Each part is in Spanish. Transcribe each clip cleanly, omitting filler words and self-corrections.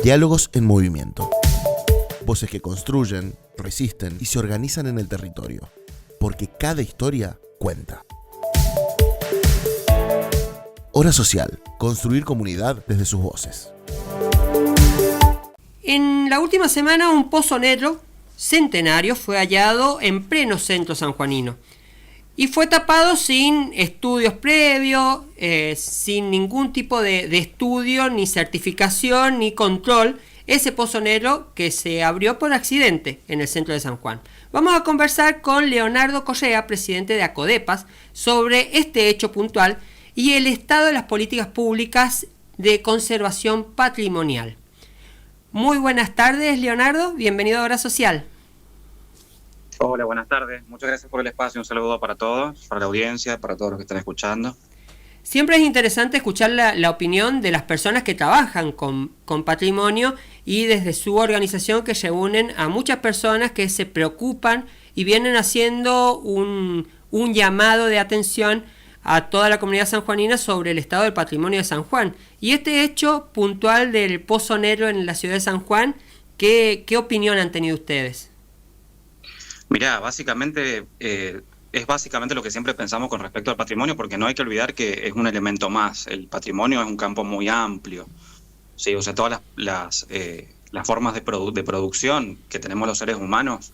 Diálogos en movimiento. Voces que construyen, resisten y se organizan en el territorio. Porque cada historia cuenta. Hora Social. Construir comunidad desde sus voces. En la última semana un pozo negro centenario fue hallado en pleno centro sanjuanino y fue tapado sin estudios previos, sin ningún tipo de estudio, ni certificación, ni control. Ese pozo negro que se abrió por accidente en el centro de San Juan. Vamos a conversar con Leonardo Correa, presidente de ACODEPAS, sobre este hecho puntual y el estado de las políticas públicas de conservación patrimonial. Muy buenas tardes, Leonardo. Bienvenido a Hora Social. Hola, buenas tardes. Muchas gracias por el espacio. Un saludo para todos, para la audiencia, para todos los que están escuchando. Siempre es interesante escuchar la opinión de las personas que trabajan con patrimonio y desde su organización que reúnen a muchas personas que se preocupan y vienen haciendo un llamado de atención a toda la comunidad sanjuanina sobre el estado del patrimonio de San Juan. Y este hecho puntual del pozo negro en la ciudad de San Juan, ¿qué opinión han tenido ustedes? Mirá, básicamente es básicamente lo que siempre pensamos con respecto al patrimonio, porque no hay que olvidar que es un elemento más. El patrimonio es un campo muy amplio, ¿sí? O sea, todas las formas de producción que tenemos los seres humanos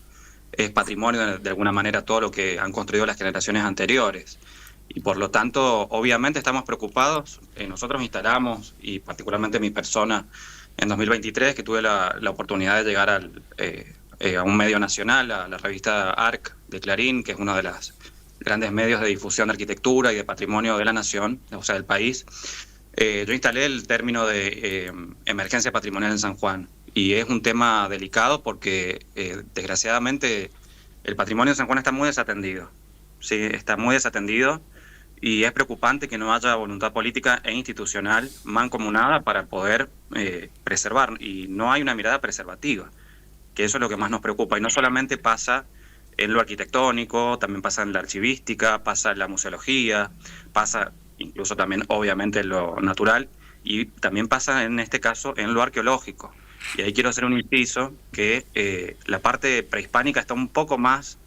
es patrimonio de alguna manera, todo lo que han construido las generaciones anteriores. Y por lo tanto, obviamente estamos preocupados. Nosotros instalamos, y particularmente mi persona, en 2023, que tuve la oportunidad de llegar a un medio nacional, a la revista ARC de Clarín, que es uno de los grandes medios de difusión de arquitectura y de patrimonio de la nación, o sea, del país. Yo instalé el término de emergencia patrimonial en San Juan, y es un tema delicado porque, desgraciadamente, el patrimonio de San Juan está muy desatendido. Sí, está muy desatendido, y es preocupante que no haya voluntad política e institucional mancomunada para poder preservar, y no hay una mirada preservativa, que eso es lo que más nos preocupa. Y no solamente pasa en lo arquitectónico, también pasa en la archivística, pasa en la museología, pasa incluso también obviamente en lo natural, y también pasa en este caso en lo arqueológico. Y ahí quiero hacer un inciso que la parte prehispánica está un poco más,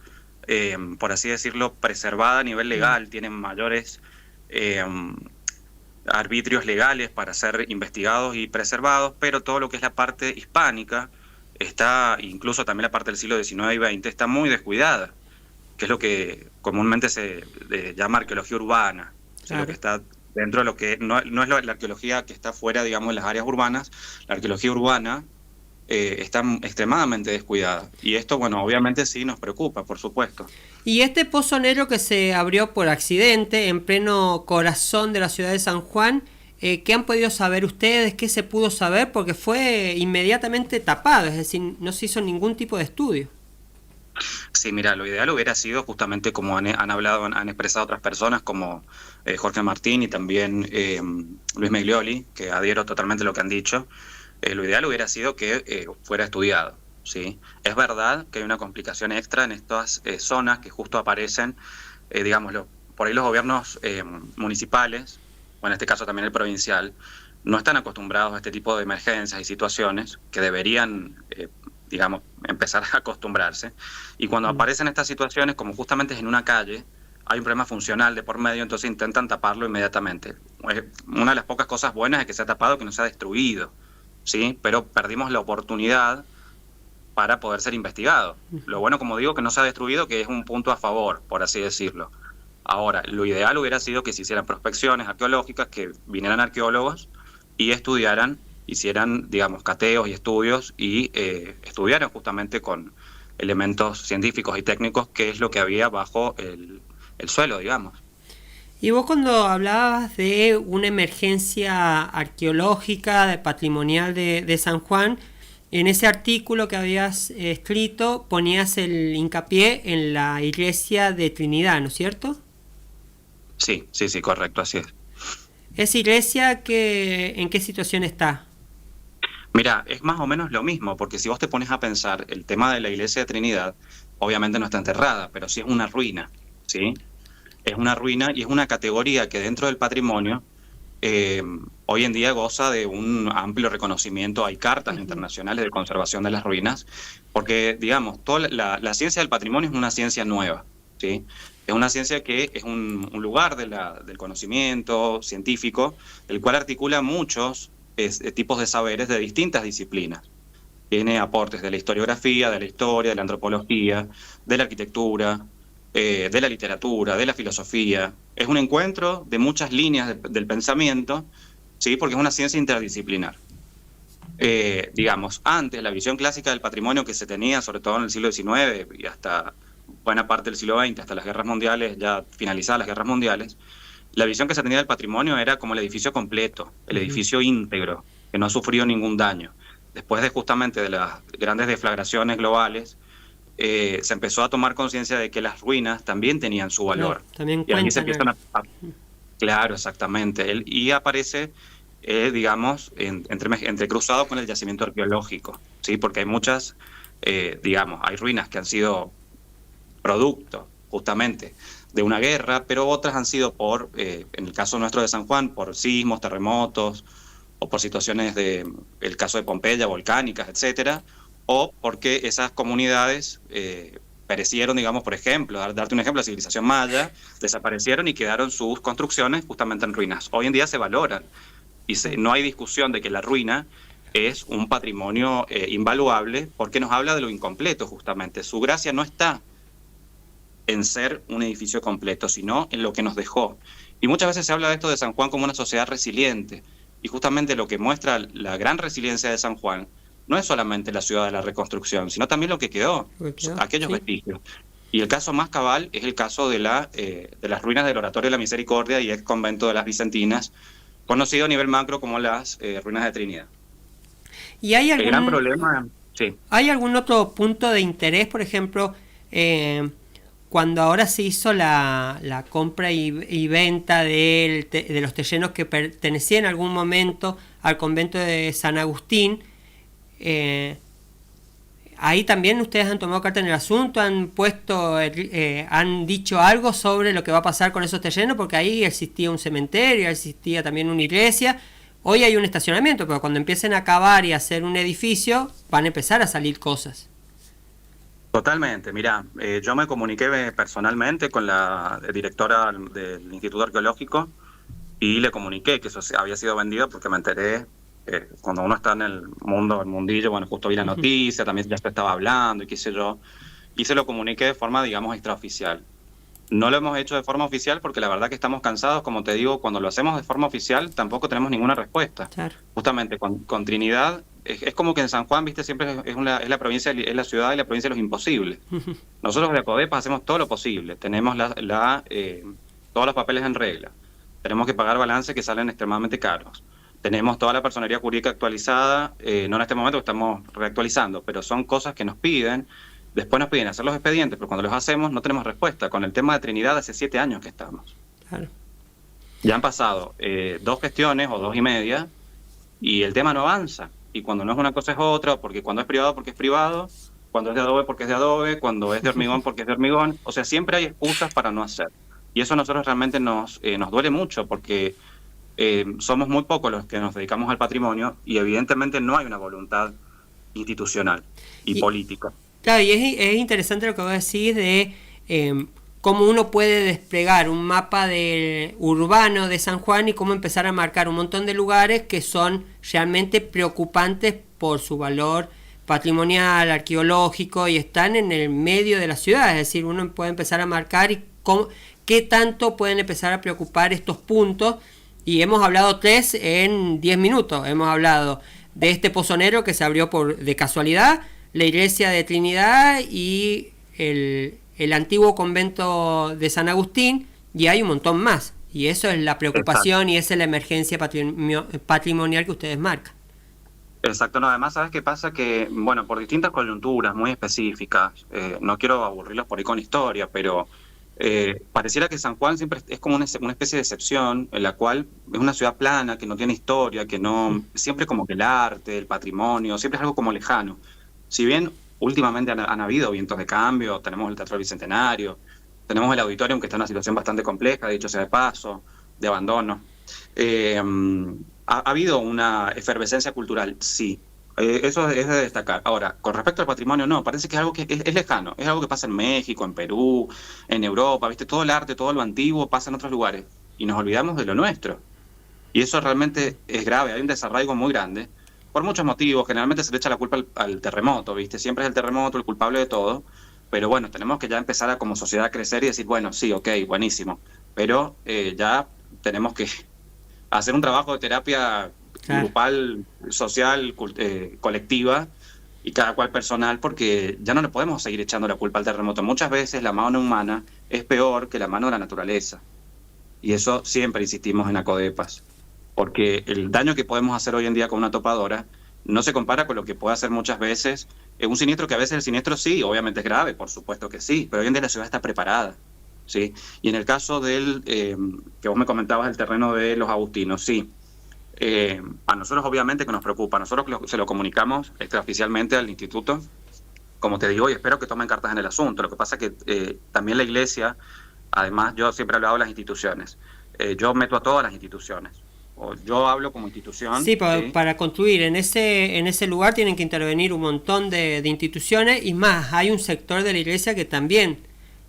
por así decirlo, preservada a nivel legal, tienen mayores arbitrios legales para ser investigados y preservados, pero todo lo que es la parte hispánica está, incluso también la parte del siglo XIX y XX, está muy descuidada, que es lo que comúnmente se llama arqueología urbana. Claro. O sea, lo que está dentro de lo que no es la arqueología que está fuera, digamos, de las áreas urbanas. La arqueología urbana está extremadamente descuidada. Y esto, bueno, obviamente sí nos preocupa, por supuesto. Y este pozo negro que se abrió por accidente en pleno corazón de la ciudad de San Juan, ¿qué han podido saber ustedes? ¿Qué se pudo saber? Porque fue inmediatamente tapado, es decir, no se hizo ningún tipo de estudio. Sí, mira, lo ideal hubiera sido justamente como han hablado, han expresado otras personas como Jorge Martín y también Luis Meglioli, que adhiero totalmente a lo que han dicho. Lo ideal hubiera sido que fuera estudiado, ¿sí? Es verdad que hay una complicación extra en estas zonas que justo aparecen, digámoslo, por ahí los gobiernos municipales, o en este caso también el provincial, no están acostumbrados a este tipo de emergencias y situaciones que deberían, digamos, empezar a acostumbrarse. Y cuando aparecen estas situaciones, como justamente es en una calle, hay un problema funcional de por medio, entonces intentan taparlo inmediatamente. Una de las pocas cosas buenas es que se ha tapado, que no se ha destruido, ¿sí? Pero perdimos la oportunidad para poder ser investigado. Lo bueno, como digo, que no se ha destruido, que es un punto a favor, por así decirlo. Ahora, lo ideal hubiera sido que se hicieran prospecciones arqueológicas, que vinieran arqueólogos y estudiaran, hicieran, digamos, cateos y estudios y estudiaran justamente con elementos científicos y técnicos qué es lo que había bajo el suelo, digamos. Y vos cuando hablabas de una emergencia arqueológica, patrimonial de San Juan, en ese artículo que habías escrito ponías el hincapié en la iglesia de Trinidad, ¿no es cierto? Sí, correcto, así es. ¿Esa iglesia en qué situación está? Mira, es más o menos lo mismo, porque si vos te pones a pensar, el tema de la iglesia de Trinidad, obviamente no está enterrada, pero sí es una ruina, ¿sí? Es una ruina y es una categoría que dentro del patrimonio hoy en día goza de un amplio reconocimiento. Hay cartas internacionales de conservación de las ruinas, porque, digamos, toda la ciencia del patrimonio es una ciencia nueva, ¿sí? Es una ciencia que es un lugar del conocimiento científico, el cual articula muchos tipos de saberes de distintas disciplinas. Tiene aportes de la historiografía, de la historia, de la antropología, de la arquitectura, de la literatura, de la filosofía. Es un encuentro de muchas líneas del pensamiento, ¿sí? Porque es una ciencia interdisciplinar. Digamos, antes la visión clásica del patrimonio que se tenía, sobre todo en el siglo XIX y hasta buena parte del siglo XX, hasta las guerras mundiales, ya finalizadas las guerras mundiales, la visión que se tenía del patrimonio era como el edificio completo, el edificio íntegro, que no ha sufrido ningún daño. Después de justamente de las grandes deflagraciones globales, se empezó a tomar conciencia de que las ruinas también tenían su valor. Claro, también y ahí se empiezan claro, exactamente. Y aparece, digamos, entrecruzado con el yacimiento arqueológico, ¿sí? Porque hay muchas, digamos, hay ruinas que han sido producto justamente de una guerra, pero otras han sido por, en el caso nuestro de San Juan, por sismos, terremotos, o por situaciones el caso de Pompeya, volcánicas, etcétera, o porque esas comunidades perecieron, digamos, por ejemplo, darte un ejemplo, la civilización maya, desaparecieron y quedaron sus construcciones justamente en ruinas. Hoy en día se valoran y no hay discusión de que la ruina es un patrimonio invaluable, porque nos habla de lo incompleto justamente. Su gracia no está en ser un edificio completo, sino en lo que nos dejó. Y muchas veces se habla de esto de San Juan como una sociedad resiliente, y justamente lo que muestra la gran resiliencia de San Juan no es solamente la ciudad de la reconstrucción, sino también lo que quedó, aquellos vestigios. Y el caso más cabal es el caso de las ruinas del Oratorio de la Misericordia y ex convento de las Vicentinas, conocido a nivel macro como las ruinas de Trinidad. ¿Y hay el gran problema? Sí. ¿Hay algún otro punto de interés, por ejemplo, cuando ahora se hizo la compra y venta de los terrenos que pertenecían en algún momento al convento de San Agustín? Ahí también ustedes han tomado carta en el asunto, han dicho algo sobre lo que va a pasar con esos terrenos, porque ahí existía un cementerio, existía también una iglesia. Hoy hay un estacionamiento, pero cuando empiecen a cavar y a hacer un edificio, van a empezar a salir cosas. Totalmente, mirá, yo me comuniqué personalmente con la directora del Instituto Arqueológico y le comuniqué que eso había sido vendido, porque me enteré cuando uno está en el mundillo, bueno, justo vi la noticia, también ya se estaba hablando y qué sé yo, y se lo comuniqué de forma, digamos, extraoficial. No lo hemos hecho de forma oficial porque la verdad que estamos cansados, como te digo, cuando lo hacemos de forma oficial tampoco tenemos ninguna respuesta. Claro. Justamente con Trinidad es como que en San Juan, viste, siempre es la provincia, es la ciudad y la provincia de los imposibles. Nosotros de Acodepa hacemos todo lo posible, tenemos todos los papeles en regla, tenemos que pagar balances que salen extremadamente caros, tenemos toda la personería jurídica actualizada, no en este momento estamos reactualizando, pero son cosas que nos piden. Después nos piden hacer los expedientes, pero cuando los hacemos no tenemos respuesta. Con el tema de Trinidad hace 7 años que estamos. Claro. Ya han pasado 2 gestiones o 2 y media y el tema no avanza. Y cuando no es una cosa es otra, porque cuando es privado porque es privado, cuando es de adobe porque es de adobe, cuando es de hormigón porque es de hormigón. O sea, siempre hay excusas para no hacer. Y eso a nosotros realmente nos duele mucho, porque somos muy pocos los que nos dedicamos al patrimonio y evidentemente no hay una voluntad institucional y política. Claro, y es interesante lo que vos decís de cómo uno puede desplegar un mapa urbano de San Juan y cómo empezar a marcar un montón de lugares que son realmente preocupantes por su valor patrimonial, arqueológico, y están en el medio de la ciudad. Es decir, uno puede empezar a marcar qué tanto pueden empezar a preocupar estos puntos. Y hemos hablado 3 en 10 minutos. Hemos hablado de este pozonero que se abrió de casualidad, la iglesia de Trinidad y el antiguo convento de San Agustín, y hay un montón más. Y eso es la preocupación. Exacto. Y esa es la emergencia patrimonial que ustedes marcan. Exacto, no, además, ¿sabes qué pasa? Que, bueno, por distintas coyunturas muy específicas, no quiero aburrirlos por ahí con historia, pero pareciera que San Juan siempre es como una especie de excepción, en la cual es una ciudad plana, que no tiene historia, que no, siempre como que el arte, el patrimonio, siempre es algo como lejano. Si bien últimamente han habido vientos de cambio, tenemos el Teatro Bicentenario, tenemos el Auditorium, que está en una situación bastante compleja, dicho sea de paso, de abandono. Eh, ¿Ha habido una efervescencia cultural? Sí. Eso es de destacar. Ahora, con respecto al patrimonio, no, parece que es algo que es lejano, es algo que pasa en México, en Perú, en Europa, ¿viste? Todo el arte, todo lo antiguo pasa en otros lugares y nos olvidamos de lo nuestro. Y eso realmente es grave, hay un desarraigo muy grande, por muchos motivos. Generalmente se le echa la culpa al terremoto, ¿viste? Siempre es el terremoto el culpable de todo, pero bueno, tenemos que ya empezar a como sociedad a crecer y decir, bueno, sí, ok, buenísimo, pero ya tenemos que hacer un trabajo de terapia Claro. grupal, social, colectiva y cada cual personal, porque ya no le podemos seguir echando la culpa al terremoto. Muchas veces la mano humana es peor que la mano de la naturaleza. Y eso siempre insistimos en Acodepas, porque el daño que podemos hacer hoy en día con una topadora no se compara con lo que puede hacer muchas veces un siniestro, que a veces el siniestro sí, obviamente es grave, por supuesto que sí, pero hoy en día la ciudad está preparada, ¿sí? Y en el caso del que vos me comentabas, el terreno de los agustinos, sí. A nosotros obviamente que nos preocupa, nosotros se lo comunicamos extraoficialmente al instituto, como te digo, y espero que tomen cartas en el asunto. Lo que pasa es que también la iglesia, además, yo siempre he hablado de las instituciones, yo meto a todas las instituciones, o yo hablo como institución. Sí, ¿sí? para construir en ese lugar tienen que intervenir un montón de instituciones, y más, hay un sector de la iglesia que también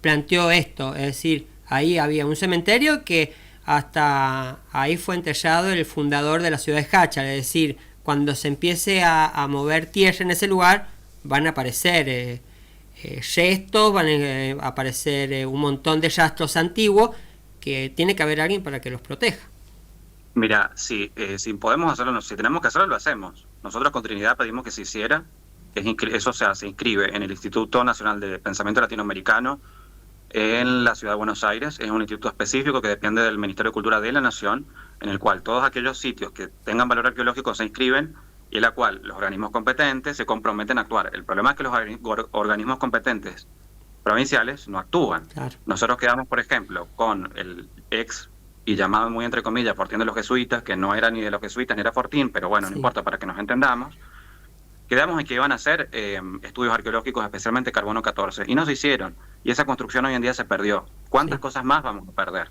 planteó esto, es decir, ahí había un cementerio que hasta ahí fue enterrado el fundador de la ciudad de Jáchal, es decir, cuando se empiece a mover tierra en ese lugar van a aparecer restos, van a aparecer un montón de rastros antiguos, que tiene que haber alguien para que los proteja. Mira, si podemos hacerlo, si tenemos que hacerlo, lo hacemos. Nosotros con Trinidad pedimos que se hiciera, eso se inscribe en el Instituto Nacional de Pensamiento Latinoamericano en la Ciudad de Buenos Aires. Es un instituto específico que depende del Ministerio de Cultura de la Nación, en el cual todos aquellos sitios que tengan valor arqueológico se inscriben y en la cual los organismos competentes se comprometen a actuar. El problema es que los organismos competentes provinciales no actúan. Claro. Nosotros quedamos, por ejemplo, con el ex y llamado muy entre comillas Fortín de los Jesuitas, que no era ni de los Jesuitas ni era Fortín, pero bueno, no importa, para que nos entendamos. Quedamos en que iban a hacer estudios arqueológicos, especialmente carbono 14, y no se hicieron. Y esa construcción hoy en día se perdió. ¿Cuántas cosas más vamos a perder?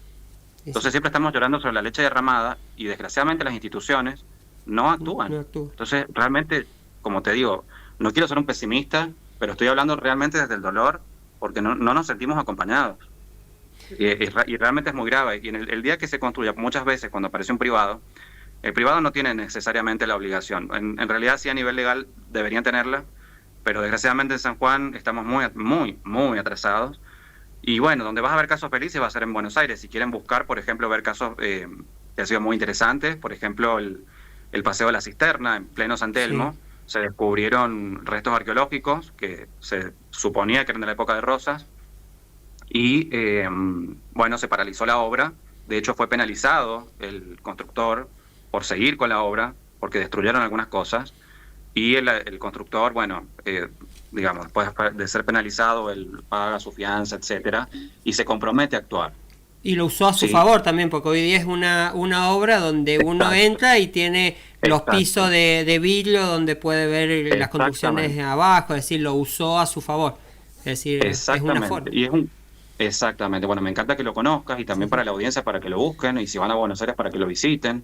Entonces siempre estamos llorando sobre la leche derramada y desgraciadamente las instituciones no actúan. No actúa. Entonces realmente, como te digo, no quiero ser un pesimista, pero estoy hablando realmente desde el dolor, porque no nos sentimos acompañados. Y realmente es muy grave. Y en el día que se construya, muchas veces cuando aparece un privado, el privado no tiene necesariamente la obligación. En realidad sí, a nivel legal deberían tenerla, pero desgraciadamente en San Juan estamos muy atrasados. Y bueno, donde vas a ver casos felices va a ser en Buenos Aires. Si quieren buscar, por ejemplo, ver casos que han sido muy interesantes, por ejemplo, el Paseo de la Cisterna en pleno San Telmo, se descubrieron restos arqueológicos que se suponía que eran de la época de Rosas, y bueno, se paralizó la obra. De hecho fue penalizado el constructor por seguir con la obra, porque destruyeron algunas cosas, y el constructor, bueno, digamos, después de ser penalizado, él paga su fianza, etcétera, y se compromete a actuar. Y lo usó a su favor también, porque hoy día es una obra donde uno entra y tiene los pisos de vidrio donde puede ver las construcciones abajo, es decir, lo usó a su favor. Es decir, es una forma. Exactamente, bueno, me encanta que lo conozcas, y también para la audiencia, para que lo busquen, y si van a Buenos Aires, para que lo visiten.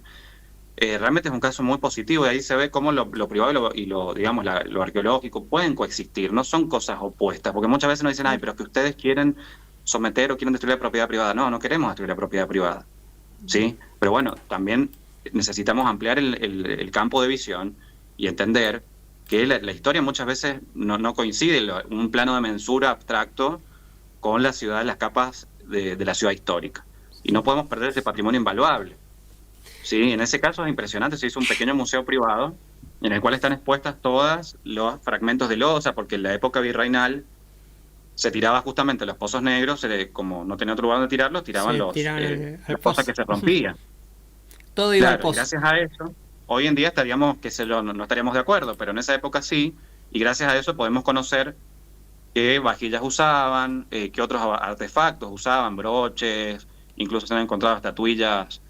Realmente es un caso muy positivo, y ahí se ve cómo lo privado y lo digamos, lo arqueológico pueden coexistir, no son cosas opuestas, porque muchas veces nos dicen, ay, pero es que ustedes quieren someter o quieren destruir la propiedad privada. No queremos destruir la propiedad privada, ¿sí? Pero bueno, también necesitamos ampliar el campo de visión y entender que la historia muchas veces no coincide, un plano de mensura abstracto con la ciudad, las capas de la ciudad histórica. Y no podemos perder ese patrimonio invaluable. Sí, en ese caso es impresionante, se hizo un pequeño museo privado en el cual están expuestas todos los fragmentos de losa, porque en la época virreinal se tiraba justamente los pozos negros, como no tenía otro lugar donde tirarlos, tiraban las cosas que se rompían. Todo iba al pozo. Gracias a eso, hoy en día estaríamos, no estaríamos de acuerdo, pero en esa época sí, y gracias a eso podemos conocer qué vajillas usaban, qué otros artefactos usaban, broches, incluso se han encontrado estatuillas.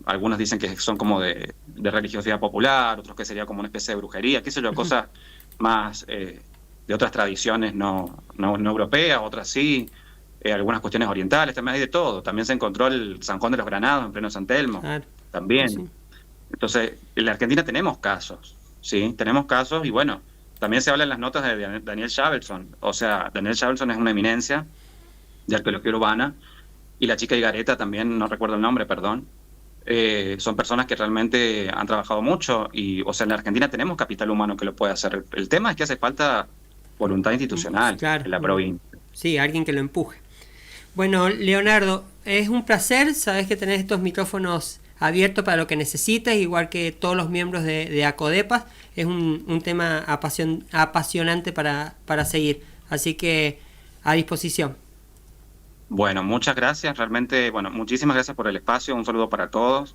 Algunos dicen que son como de religiosidad popular, otros que sería como una especie de brujería, qué sé yo, cosas más de otras tradiciones no europeas, otras sí. algunas cuestiones orientales, también hay de todo. También se encontró el San Juan de los Granados en pleno San Telmo, Claro. también. Sí. Entonces, en la Argentina tenemos casos, ¿sí? Tenemos casos y bueno, también se habla en las notas de Daniel Shavelson. O sea, Daniel Shavelson es una eminencia de arqueología urbana y la chica Higareta también, no recuerdo el nombre, perdón. Son personas que realmente han trabajado mucho y, o sea, en la Argentina tenemos capital humano que lo puede hacer. El tema es que hace falta voluntad institucional Claro. en la provincia. Sí, alguien que lo empuje. Bueno, Leonardo, es un placer. Sabes que tenés estos micrófonos abiertos para lo que necesites, igual que todos los miembros de ACODEPAS. Es un tema apasionante para seguir. Así que a disposición. Bueno, muchas gracias. Realmente, bueno, muchísimas gracias por el espacio. Un saludo para todos.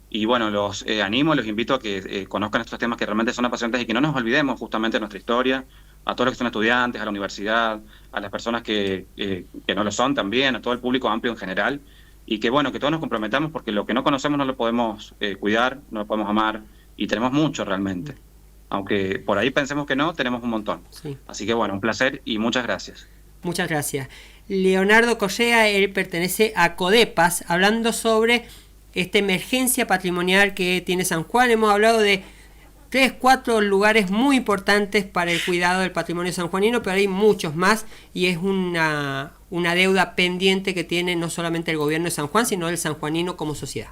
Y bueno, los animo, los invito a que conozcan estos temas que realmente son apasionantes y que no nos olvidemos justamente de nuestra historia. A todos los que son estudiantes, a la universidad, a las personas que no lo son también, a todo el público amplio en general. Y que bueno, que todos nos comprometamos porque lo que no conocemos no lo podemos cuidar, no lo podemos amar y tenemos mucho realmente. Aunque por ahí pensemos que no, tenemos un montón. Sí. Así que bueno, un placer y muchas gracias. Muchas gracias. Leonardo Correa, él pertenece a ACODEPAS, hablando sobre esta emergencia patrimonial que tiene San Juan. Hemos hablado de 3-4 lugares muy importantes para el cuidado del patrimonio sanjuanino, pero hay muchos más y es una deuda pendiente que tiene no solamente el gobierno de San Juan, sino el sanjuanino como sociedad.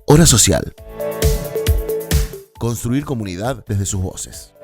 Hora social. Construir comunidad desde sus voces.